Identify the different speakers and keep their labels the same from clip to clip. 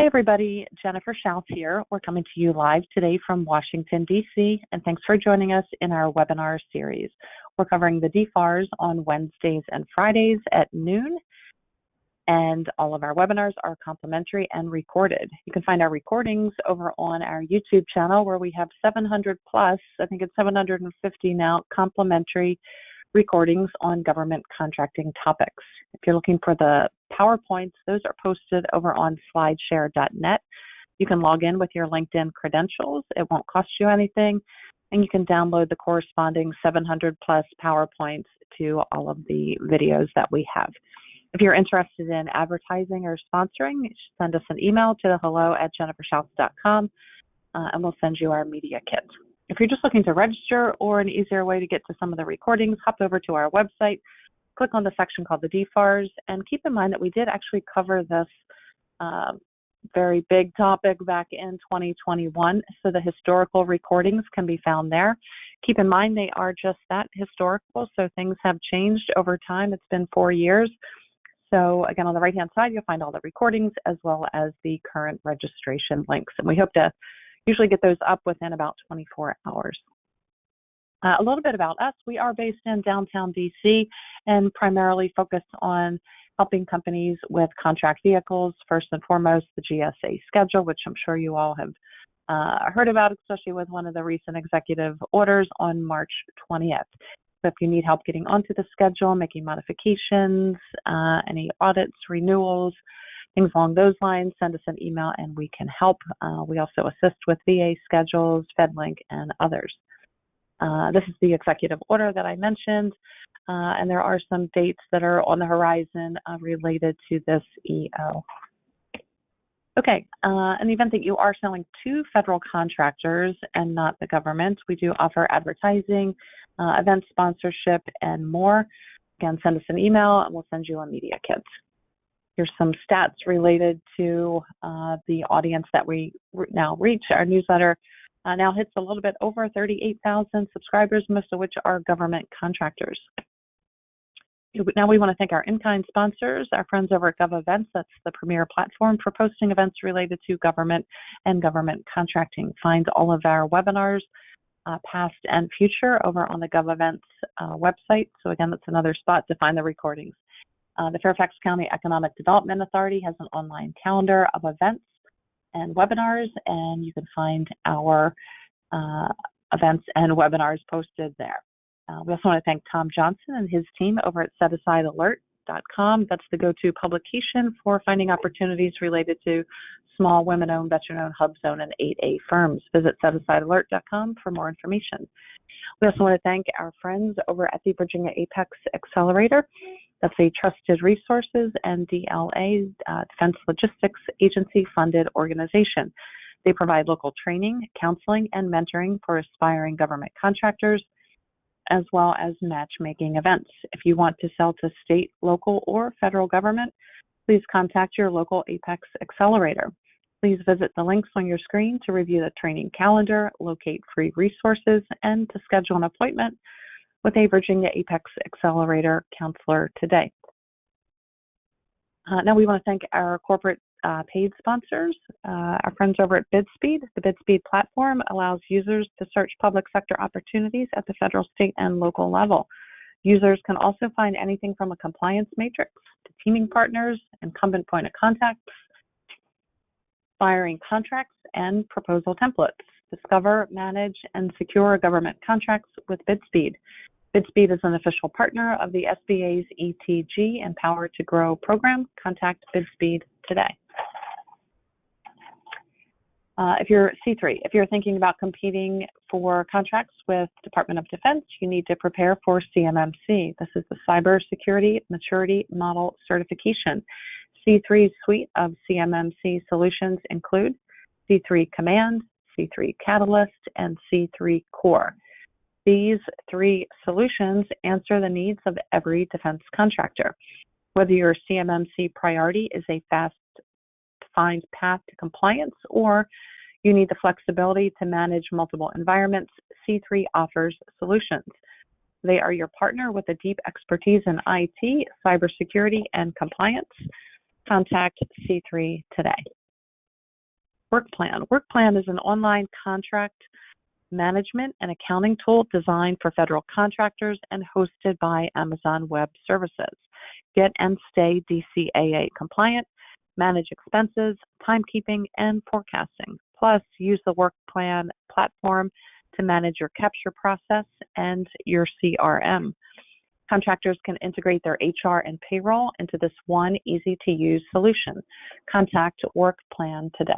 Speaker 1: Hey everybody, Jennifer Schaus here. We're coming to you live today from Washington, D.C., and thanks for joining us in our webinar series. We're covering the DFARS on Wednesdays and Fridays at noon, and all of our webinars are complimentary and recorded. You can find our recordings over on our YouTube channel where we have 700 plus, I think it's 750 now, complimentary recordings on government contracting topics. If you're looking for the PowerPoints, those are posted over on slideshare.net. You can log in with your LinkedIn credentials. It won't cost you anything, and you can download the corresponding 700 plus PowerPoints to all of the videos that we have. If you're interested in advertising or sponsoring, send us an email to hello@jenniferschaus.com, and we'll send you our media kit. If you're just looking to register or an easier way to get to some of the recordings, hop over to our website, click on the section called the DFARS, and keep in mind that we did actually cover this very big topic back in 2021, so the historical recordings can be found there. Keep in mind they are just that, historical, so things have changed over time. It's been 4 years. So again, on the right-hand side, you'll find all the recordings as well as the current registration links, and we hope to usually get those up within about 24 hours. A little bit about us. We are based in downtown DC and primarily focused on helping companies with contract vehicles. First and foremost, the GSA Schedule, which I'm sure you all have heard about, especially with one of the recent executive orders on March 20th. So if you need help getting onto the schedule, making modifications, any audits, renewals, things along those lines, send us an email and we can help. We also assist with VA schedules, FedLink, and others. This is the executive order that I mentioned, and there are some dates that are on the horizon related to this EO. Okay, in the event that you are selling to federal contractors and not the government, we do offer advertising, event sponsorship, and more. Again, send us an email and we'll send you a media kit. Here's some stats related to the audience that we now reach. Our newsletter now hits a little bit over 38,000 subscribers, most of which are government contractors. Now we want to thank our in-kind sponsors, our friends over at GovEvents. That's the premier platform for posting events related to government and government contracting. Find all of our webinars, past and future, over on the GovEvents website. So again, that's another spot to find the recordings. The Fairfax County Economic Development Authority has an online calendar of events and webinars, and you can find our events and webinars posted there. We also want to thank Tom Johnson and his team over at SetAsideAlert.com. That's the go-to publication for finding opportunities related to small women-owned, veteran-owned, hub-zone, and 8A firms. Visit SetAsideAlert.com for more information. We also want to thank our friends over at the Virginia Apex Accelerator. That's a trusted resources and DLA, Defense Logistics Agency-funded organization. They provide local training, counseling, and mentoring for aspiring government contractors, as well as matchmaking events. If you want to sell to state, local, or federal government, please contact your local Apex Accelerator. Please visit the links on your screen to review the training calendar, locate free resources, and to schedule an appointment with a Virginia Apex Accelerator counselor today. Now we want to thank our corporate paid sponsors, our friends over at BidSpeed. The BidSpeed platform allows users to search public sector opportunities at the federal, state, and local level. Users can also find anything from a compliance matrix to teaming partners, incumbent point of contacts, expiring contracts, and proposal templates. Discover, manage, and secure government contracts with BidSpeed. BidSpeed is an official partner of the SBA's ETG Empower to Grow program. Contact BidSpeed today. If you're C3, if you're thinking about competing for contracts with Department of Defense, you need to prepare for CMMC. This is the Cybersecurity Maturity Model Certification. C3's suite of CMMC solutions include C3 Command, C3 Catalyst, and C3 Core. These three solutions answer the needs of every defense contractor. Whether your CMMC priority is a fast-defined path to compliance or you need the flexibility to manage multiple environments, C3 offers solutions. They are your partner with a deep expertise in IT, cybersecurity, and compliance. Contact C3 today. WorkPlan. WorkPlan is an online contract management and accounting tool designed for federal contractors and hosted by Amazon Web Services. Get and stay DCAA compliant, manage expenses, timekeeping, and forecasting. Plus, use the WorkPlan platform to manage your capture process and your CRM. Contractors can integrate their HR and payroll into this one easy-to-use solution. Contact WorkPlan today.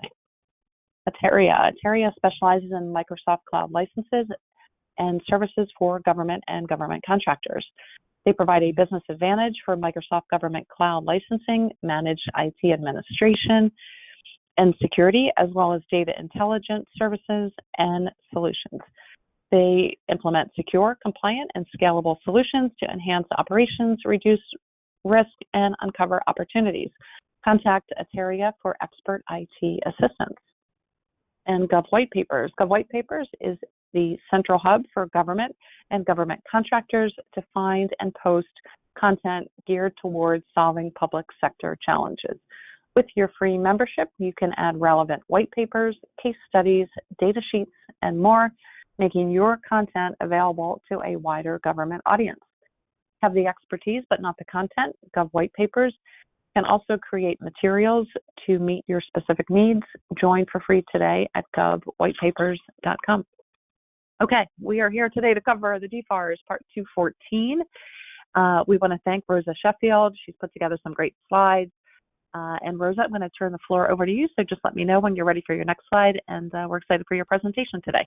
Speaker 1: Ateria. Ateria specializes in Microsoft Cloud licenses and services for government and government contractors. They provide a business advantage for Microsoft Government Cloud licensing, managed IT administration, and security, as well as data intelligence services and solutions. They implement secure, compliant, and scalable solutions to enhance operations, reduce risk, and uncover opportunities. Contact Ateria for expert IT assistance. And Gov White Papers. Gov White Papers is the central hub for government and government contractors to find and post content geared towards solving public sector challenges. With your free membership, you can add relevant white papers, case studies, data sheets, and more, making your content available to a wider government audience. Have the expertise but not the content? Gov White Papers can also create materials to meet your specific needs. Join for free today at govwhitepapers.com. Okay, we are here today to cover the DFARS Part 214. We want to thank Rosa Sheffield. She's put together some great slides. And Rosa, I'm going to turn the floor over to you, so just let me know when you're ready for your next slide, and we're excited for your presentation today.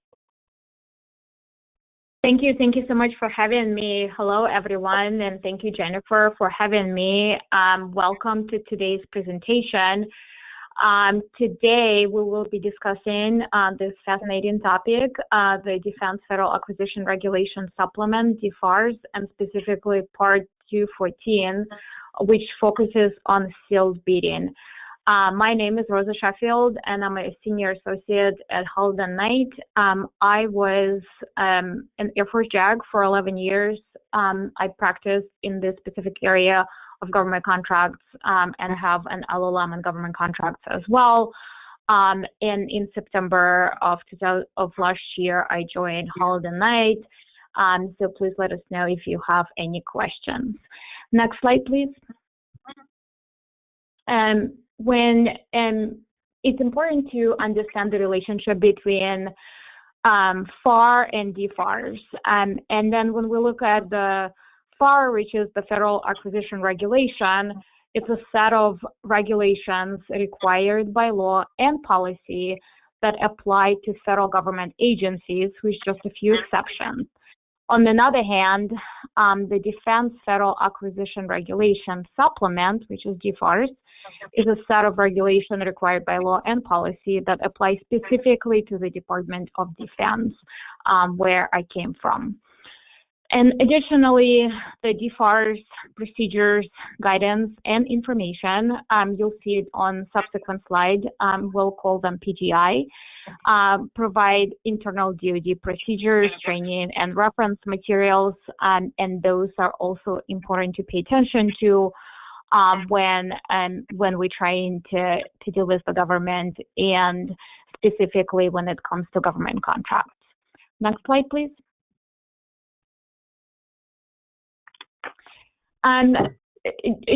Speaker 2: Thank you. Thank you so much for having me. Hello, everyone, and thank you, Jennifer, for having me. Welcome to today's presentation. Today, we will be discussing this fascinating topic, the Defense Federal Acquisition Regulation Supplement, DFARS, and specifically Part 214, which focuses on sealed bidding. My name is Rosa Sheffield, and I'm a senior associate at Holden Knight. I was an Air Force JAG for 11 years. I practiced in this specific area of government contracts and have an LLM in government contracts as well. And in September of last year, I joined Holden Knight. So please let us know if you have any questions. Next slide, please. It's important to understand the relationship between FAR and DFARS. And then when we look at the FAR, which is the Federal Acquisition Regulation, it's a set of regulations required by law and policy that apply to federal government agencies, with just a few exceptions. On the other hand, the Defense Federal Acquisition Regulation Supplement, which is DFARS, is a set of regulations required by law and policy that apply specifically to the Department of Defense, where I came from. And additionally, the DFARS procedures, guidance, and information, you'll see it on subsequent slide, we'll call them PGI, provide internal DoD procedures, training, and reference materials, and those are also important to pay attention to when we're trying to deal with the government, and specifically when it comes to government contracts. Next slide, please.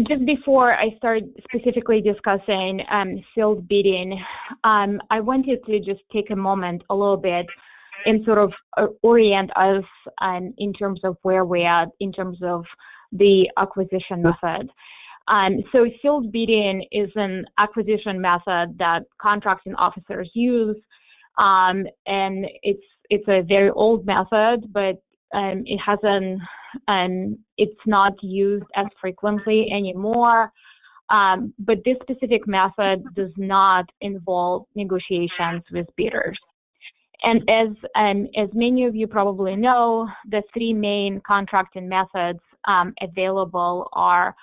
Speaker 2: Just before I start specifically discussing sealed bidding, I wanted to just take a moment a little bit and sort of orient us in terms of where we're at in terms of the acquisition method. So sealed bidding is an acquisition method that contracting officers use, and it's a very old method, but it hasn't, it's not used as frequently anymore. But this specific method does not involve negotiations with bidders. And as many of you probably know, the three main contracting methods available are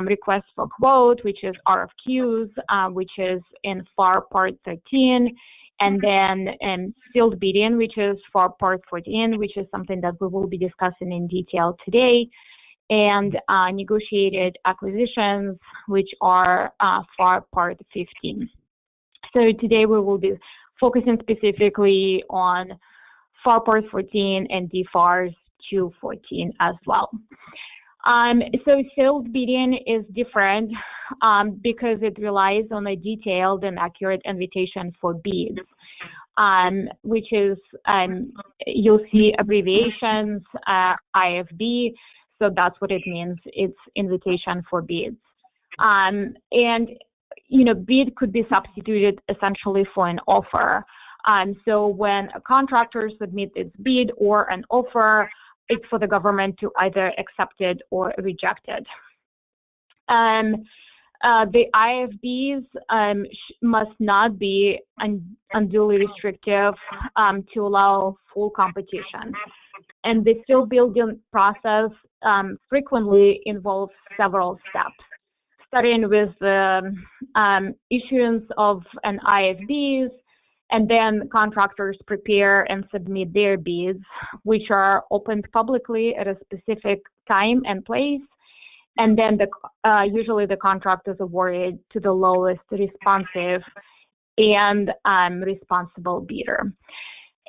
Speaker 2: request for quote, which is RFQs, which is in FAR Part 13, and then sealed bidding, which is FAR Part 14, which is something that we will be discussing in detail today, and negotiated acquisitions, which are FAR Part 15. So today we will be focusing specifically on FAR Part 14 and DFARS 214 as well. So sealed bidding is different because it relies on a detailed and accurate invitation for bids, which is, you'll see abbreviations, IFB, so that's what it means. It's invitation for bids. And, bid could be substituted essentially for an offer. So when a contractor submits its bid or an offer, it's for the government to either accept it or reject it. The IFBs must not be unduly restrictive to allow full competition. And the seal building process frequently involves several steps, starting with the issuance of an IFBs, and then contractors prepare and submit their bids, which are opened publicly at a specific time and place. And then usually the contract is awarded to the lowest responsive and responsible bidder.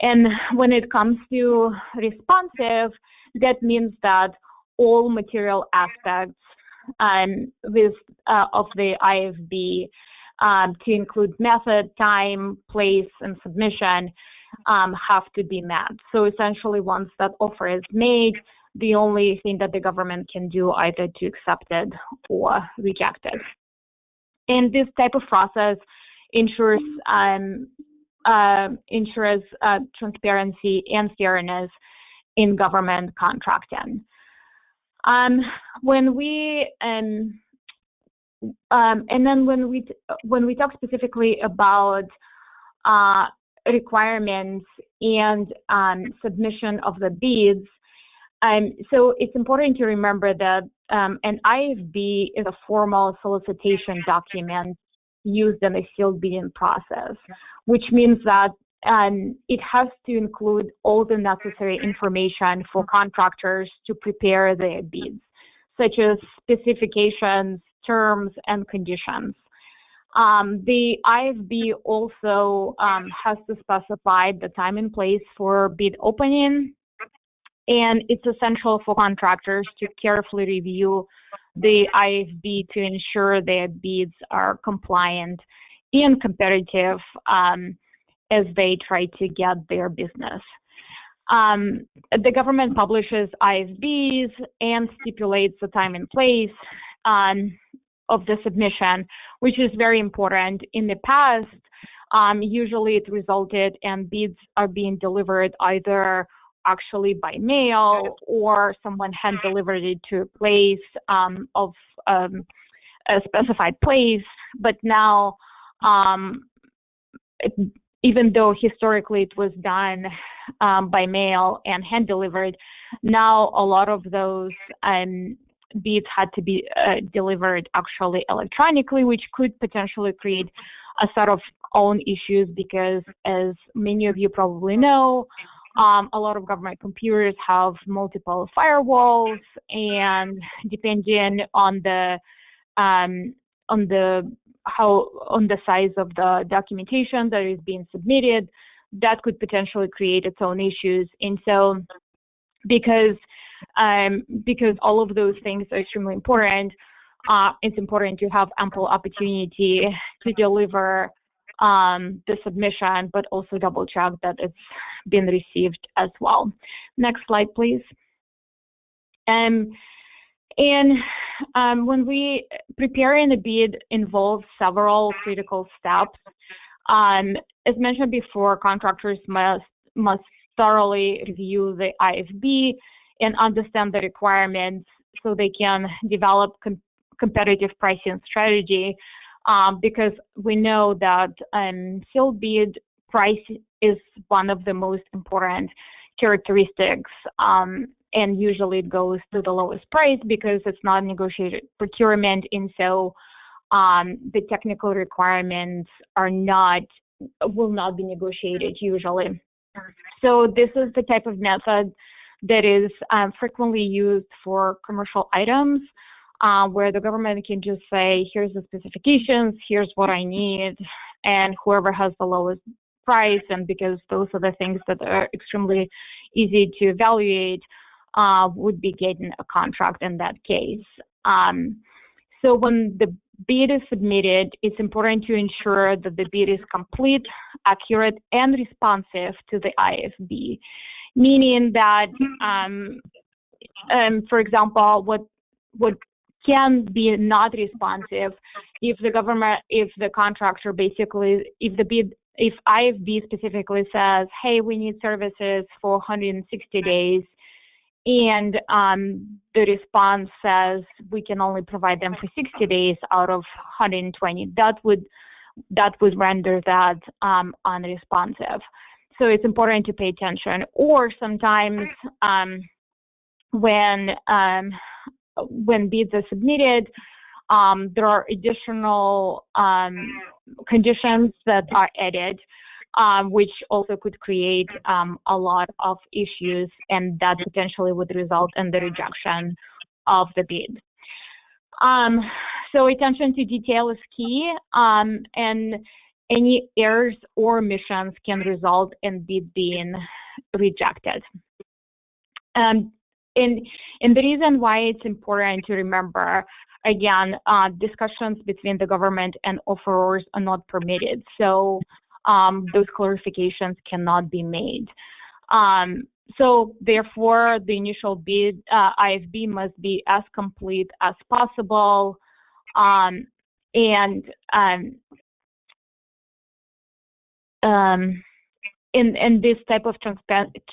Speaker 2: And when it comes to responsive, that means that all material aspects of the IFB, to include method, time, place, and submission, have to be met. So essentially, once that offer is made, the only thing that the government can do either to accept it or reject it. And this type of process ensures transparency and fairness in government contracting. When we talk specifically about requirements and submission of the bids, so it's important to remember that an IFB is a formal solicitation document used in the sealed bidding process, which means that it has to include all the necessary information for contractors to prepare their bids, such as specifications, terms, and conditions. The IFB also has to specify the time and place for bid opening, and it's essential for contractors to carefully review the IFB to ensure their bids are compliant and competitive as they try to get their business. The government publishes IFBs and stipulates the time and place of the submission, which is very important. In the past, usually it resulted in bids are being delivered either actually by mail or someone hand delivered it to a place of a specified place. But now, even though historically it was done by mail and hand delivered, now a lot of those bids had to be delivered actually electronically, which could potentially create a set of own issues because, as many of you probably know, a lot of government computers have multiple firewalls, and depending on the size of the documentation that is being submitted, that could potentially create its own issues. And so, because all of those things are extremely important, it's important to have ample opportunity to deliver the submission, but also double check that it's been received as well. Next slide, please. When we preparing a bid involves several critical steps. As mentioned before, contractors must thoroughly review the IFB and understand the requirements so they can develop competitive pricing strategy, because we know that sealed bid price is one of the most important characteristics, and usually it goes to the lowest price because it's not negotiated procurement, and so the technical requirements will not be negotiated usually. So this is the type of method that is frequently used for commercial items, where the government can just say, here's the specifications, here's what I need, and whoever has the lowest price, and because those are the things that are extremely easy to evaluate, would be getting a contract in that case. So when the bid is submitted, it's important to ensure that the bid is complete, accurate, and responsive to the IFB, meaning that, for example, what can be not responsive if the contractor basically, if IFB specifically says, hey, we need services for 160 days, and the response says we can only provide them for 60 days out of 120, that would render that unresponsive. So it's important to pay attention. Or sometimes when bids are submitted, there are additional conditions that are added, which also could create a lot of issues, and that potentially would result in the rejection of the bid. So attention to detail is key, and any errors or omissions can result in bid being rejected. And the reason why it's important to remember, again, discussions between the government and offerors are not permitted. So those clarifications cannot be made. So therefore, the initial bid, IFB, must be as complete as possible. And this type of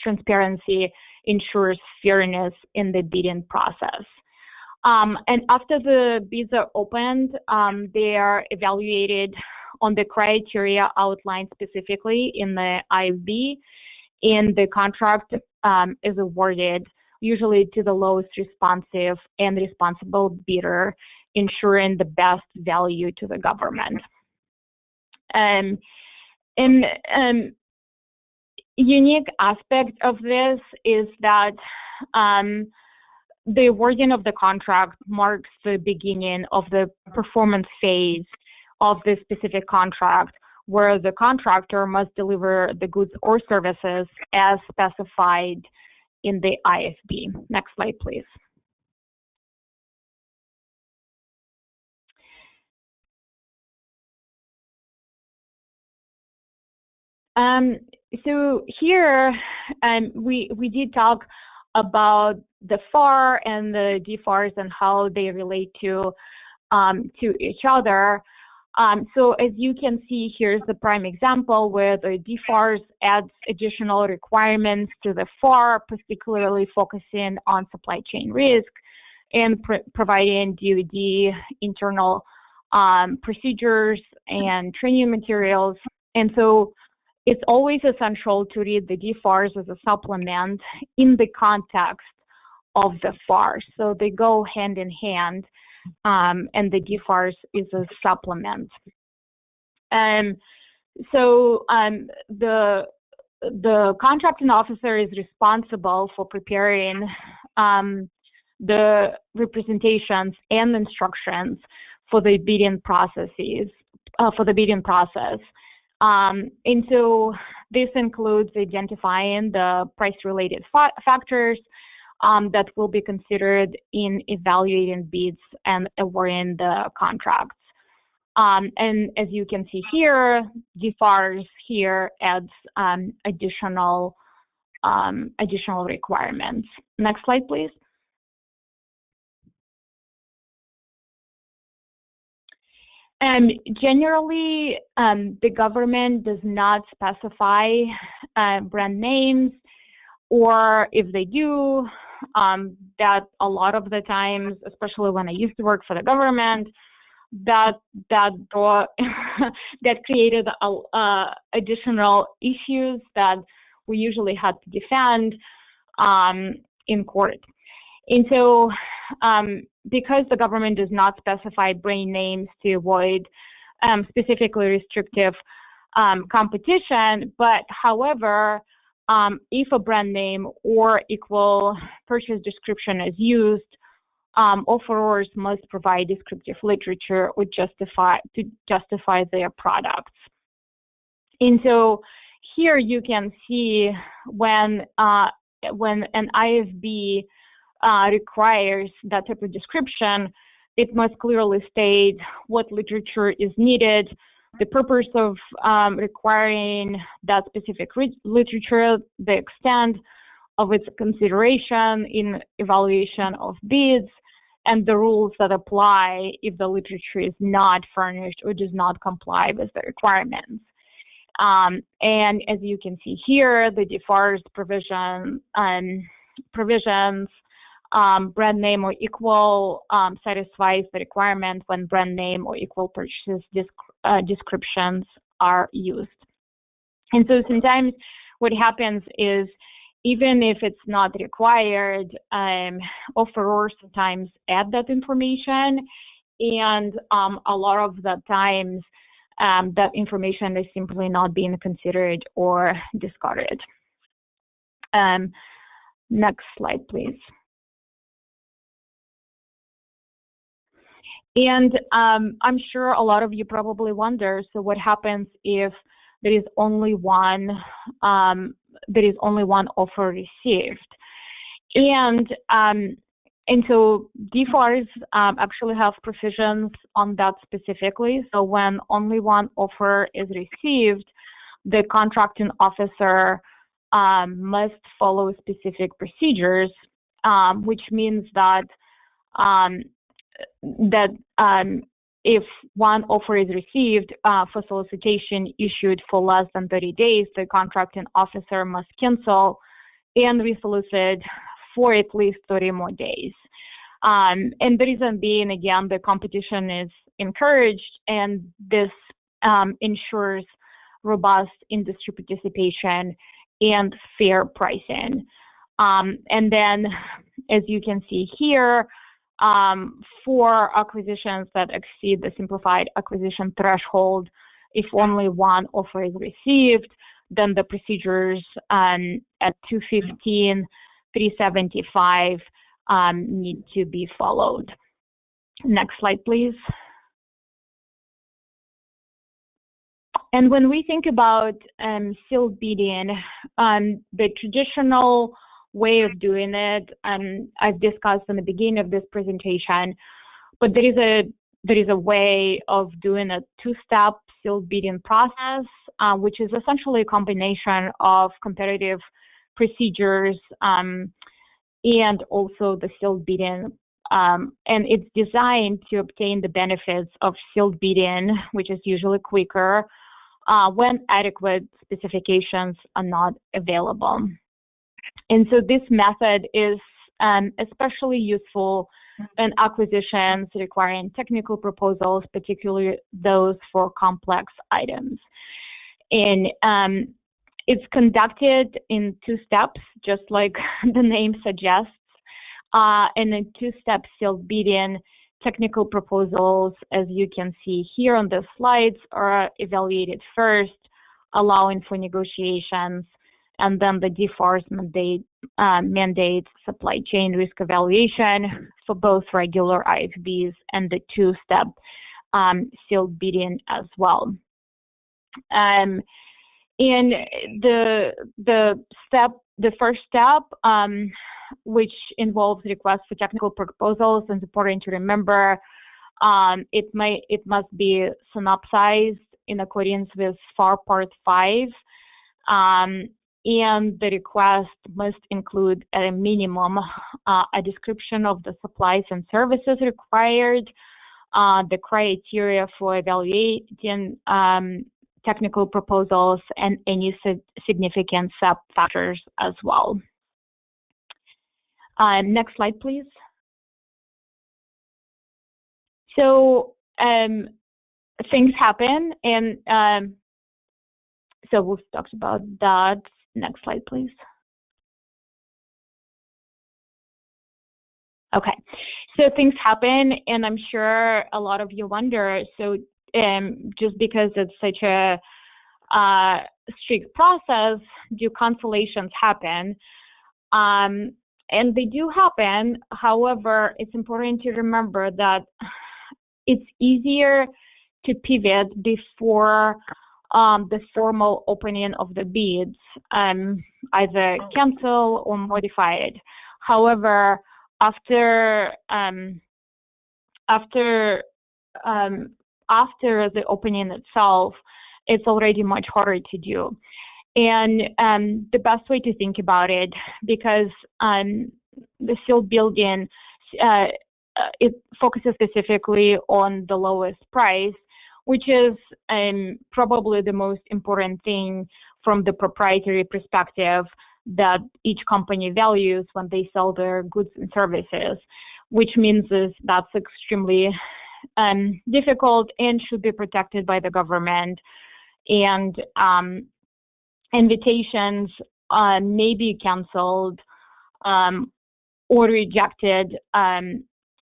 Speaker 2: transparency ensures fairness in the bidding process. And after the bids are opened, they are evaluated on the criteria outlined specifically in the IFB, and the contract is awarded usually to the lowest responsive and responsible bidder, ensuring the best value to the government. Unique aspect of this is that the awarding of the contract marks the beginning of the performance phase of the specific contract, where the contractor must deliver the goods or services as specified in the IFB. Next slide, please. So here we did talk about the FAR and the DFARS and how they relate to each other. So as you can see, here's the prime example where the DFARS adds additional requirements to the FAR, particularly focusing on supply chain risk and providing DoD internal procedures and training materials. And so it's always essential to read the DFARS as a supplement in the context of the FAR. So they go hand in hand, and the DFARS is a supplement. So the contracting officer is responsible for preparing the representations and instructions for the bidding processes, and so this includes identifying the price-related factors that will be considered in evaluating bids and awarding the contracts. And as you can see here, DFARS here adds additional requirements. Next slide, please. Generally, the government does not specify brand names, or if they do, that a lot of the times, especially when I used to work for the government, that created additional issues that we usually had to defend in court. And so, because the government does not specify brand names to avoid specifically restrictive competition, but however, if a brand name or equal purchase description is used, offerors must provide descriptive literature to justify their products. And so here you can see when an IFB requires that type of description, it must clearly state what literature is needed, the purpose of requiring that specific literature, the extent of its consideration in evaluation of bids, and the rules that apply if the literature is not furnished or does not comply with the requirements. And as you can see here, the DFARS provisions, brand name or equal satisfies the requirement when brand name or equal purchases descriptions are used. And so sometimes what happens is, even if it's not required, offerors sometimes add that information, and a lot of the times that information is simply not being considered or discarded. Next slide, please. And I'm sure a lot of you probably wonder, so what happens if there is only one offer received? And so DFARS actually have provisions on that specifically. So when only one offer is received, the contracting officer must follow specific procedures, which means that if one offer is received for solicitation issued for less than 30 days, the contracting officer must cancel and resolicit for at least 30 more days. And the reason being, again, the competition is encouraged, and this ensures robust industry participation and fair pricing. And then, as you can see here, for acquisitions that exceed the simplified acquisition threshold, if only one offer is received, then the procedures at 215, 375 need to be followed. Next slide, please. And when we think about sealed bidding, the traditional way of doing it, I've discussed in the beginning of this presentation, but there is a way of doing a two-step sealed bidding process, which is essentially a combination of competitive procedures and also the sealed bidding. And it's designed to obtain the benefits of sealed bidding, which is usually quicker when adequate specifications are not available. And so this method is especially useful in acquisitions requiring technical proposals, particularly those for complex items. And it's conducted in two steps, just like the name suggests. And in two-step sealed bidding, technical proposals, as you can see here on the slides, are evaluated first, allowing for negotiations, and then the DFARS mandates supply chain risk evaluation for both regular IFBs and the two-step sealed bidding as well. And the first step, which involves requests for technical proposals, and important to remember, it must be synopsized in accordance with FAR Part 5. And the request must include at a minimum a description of the supplies and services required, the criteria for evaluating technical proposals, and any significant sub-factors as well. Next slide, please. So things happen, and so we've talked about that. Next slide, please. Okay, so things happen, and I'm sure a lot of you wonder, so just because it's such a strict process, do cancellations happen? And they do happen. However, it's important to remember that it's easier to pivot before the formal opening of the bids, either cancel or modify it. However, after the opening itself, it's already much harder to do. And the best way to think about it, because the sealed building, it focuses specifically on the lowest price, which is probably the most important thing from the proprietary perspective that each company values when they sell their goods and services, which means that's extremely difficult and should be protected by the government. And invitations may be canceled or rejected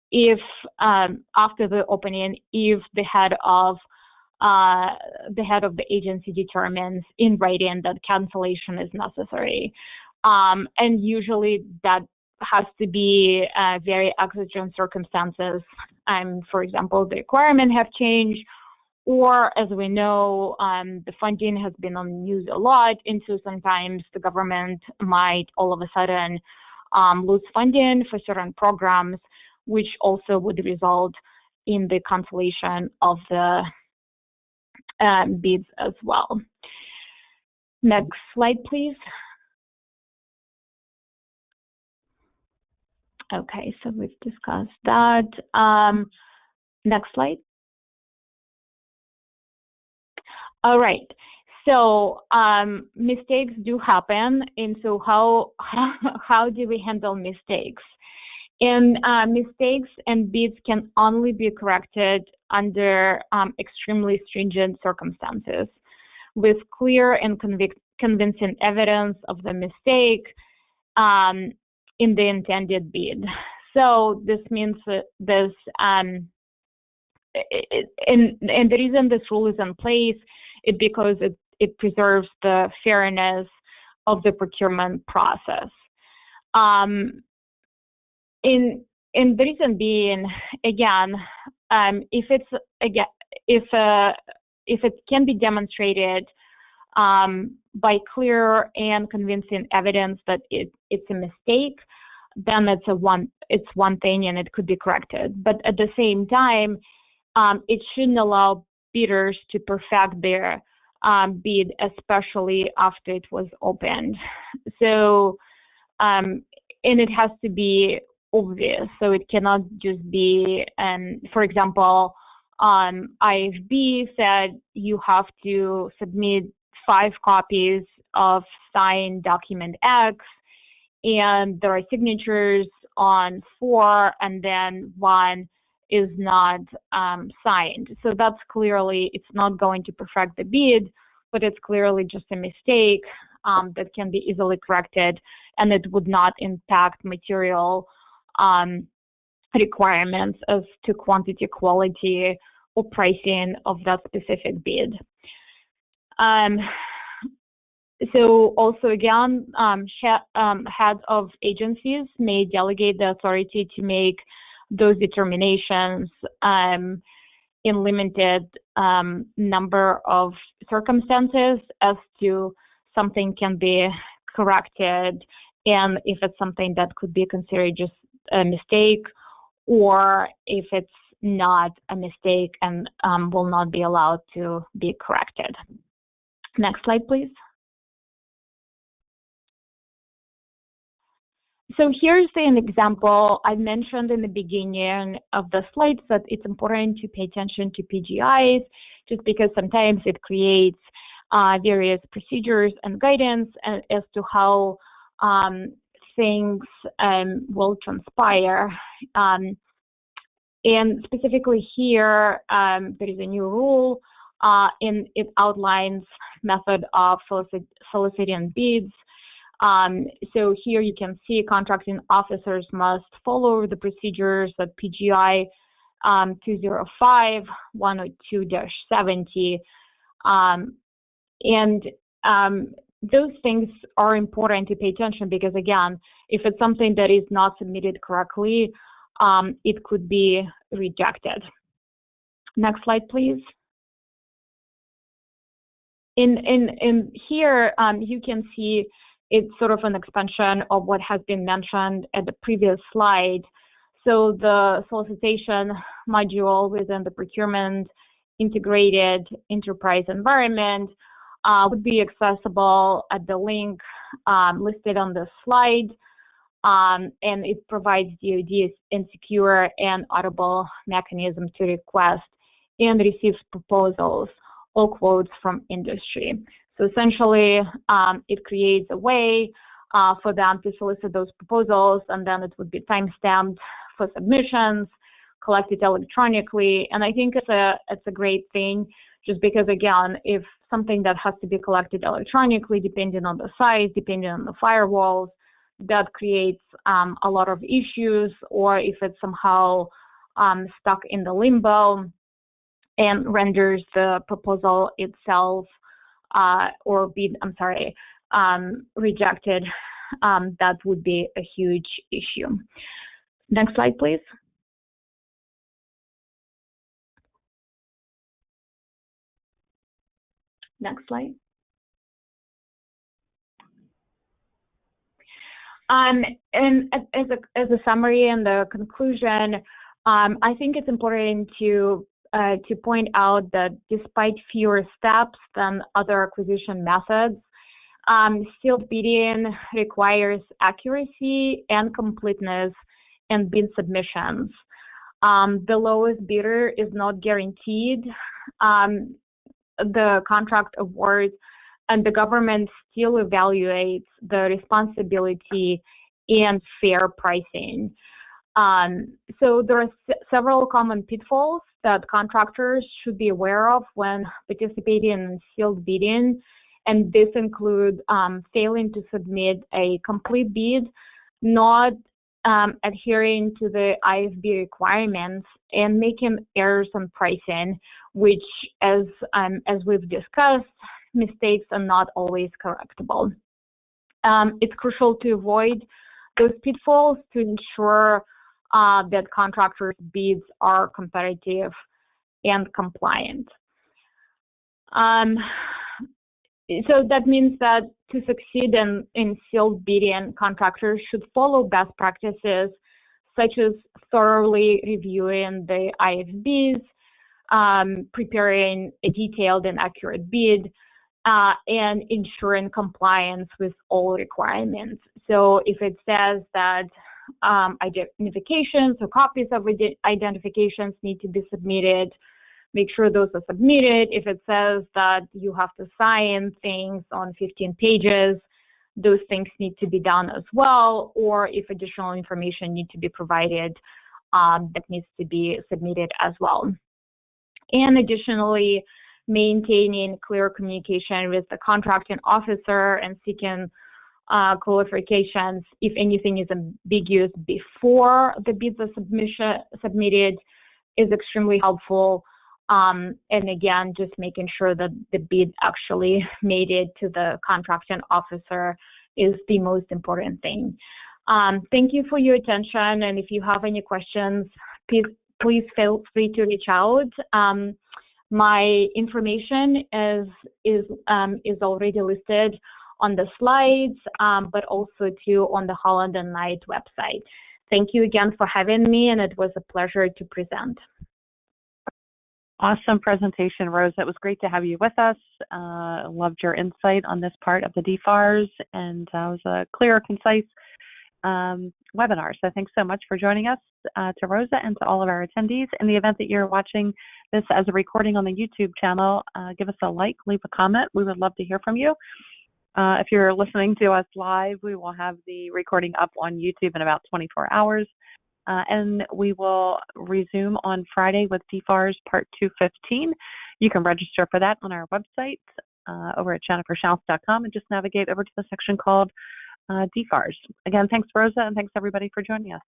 Speaker 2: if after the opening, if the head of the agency determines in writing that cancellation is necessary, and usually that has to be very exigent circumstances. For example, the requirement have changed, or as we know, the funding has been on news a lot, and so sometimes the government might all of a sudden lose funding for certain programs, which also would result in the cancellation of the bids as well. Next slide, please. Okay, so we've discussed that. Next slide. All right. So mistakes do happen, and so how do we handle mistakes? And mistakes and bids can only be corrected under extremely stringent circumstances, with clear and convincing evidence of the mistake in the intended bid. So this means that this, and the reason this rule is in place is because it preserves the fairness of the procurement process. In the reason being, again, if it can be demonstrated by clear and convincing evidence that it's a mistake, then it's one thing and it could be corrected. But at the same time, it shouldn't allow bidders to perfect their bid, especially after it was opened. So, and it has to be obvious. So it cannot just be, for example, IFB said you have to submit 5 copies of signed document X, and there are signatures on 4, and then 1 is not signed. So that's clearly, it's not going to perfect the bid, but it's clearly just a mistake that can be easily corrected, and it would not impact material requirements as to quantity, quality, or pricing of that specific bid. So also again, heads of agencies may delegate the authority to make those determinations in limited number of circumstances as to something can be corrected, and if it's something that could be considered just a mistake, or if it's not a mistake and will not be allowed to be corrected. Next slide, please. So here's an example. I mentioned in the beginning of the slides that it's important to pay attention to PGIs, just because sometimes it creates various procedures and guidance as to how things will transpire. And specifically here, there is a new rule, and it outlines method of soliciting bids. So here you can see contracting officers must follow the procedures that PGI 205-102-70. And those things are important to pay attention because, again, if it's something that is not submitted correctly, it could be rejected. Next slide, please. in here, you can see it's sort of an expansion of what has been mentioned at the previous slide. So the solicitation module within the procurement integrated enterprise environment would be accessible at the link listed on the slide. And it provides DoD a secure and audible mechanism to request and receive proposals or quotes from industry. So essentially, it creates a way for them to solicit those proposals, and then it would be time-stamped for submissions, collected electronically. And I think it's a great thing, just because, again, if something that has to be collected electronically, depending on the size, depending on the firewalls, that creates a lot of issues, or if it's somehow stuck in the limbo and renders the proposal itself rejected, that would be a huge issue. Next slide, please. Next slide. And as a summary and the conclusion, I think it's important to point out that despite fewer steps than other acquisition methods, sealed bidding requires accuracy and completeness in bid submissions. The lowest bidder is not guaranteed the contract award, and the government still evaluates the responsibility and fair pricing. So there are several common pitfalls that contractors should be aware of when participating in sealed bidding, and this include failing to submit a complete bid, not adhering to the IFB requirements, and making errors on pricing, which, as we've discussed, mistakes are not always correctable. It's crucial to avoid those pitfalls to ensure that contractors' bids are competitive and compliant. So that means that to succeed in sealed bidding, contractors should follow best practices such as thoroughly reviewing the IFBs, preparing a detailed and accurate bid, and ensuring compliance with all requirements. So if it says that identifications or copies of identifications need to be submitted, make sure those are submitted. If it says that you have to sign things on 15 pages, those things need to be done as well. Or if additional information needs to be provided, that needs to be submitted as well. And additionally, maintaining clear communication with the contracting officer and seeking qualifications if anything is ambiguous before the bids are submitted is extremely helpful. And again, just making sure that the bid actually made it to the contracting officer is the most important thing. Thank you for your attention, and if you have any questions, please feel free to reach out. My information is already listed on the slides, but also too on the Holland & Knight website. Thank you again for having me, and it was a pleasure to present.
Speaker 1: Awesome presentation, Rose. It was great to have you with us. Loved your insight on this part of the DFARS, and it was a clear, concise webinar. So thanks so much for joining us, to Rosa and to all of our attendees. In the event that you're watching this as a recording on the YouTube channel, give us a like, leave a comment. We would love to hear from you. If you're listening to us live, we will have the recording up on YouTube in about 24 hours. And we will resume on Friday with DFARS Part 215. You can register for that on our website over at jenniferschaus.com and just navigate over to the section called DFARS. Again, thanks, Rosa, and thanks, everybody, for joining us.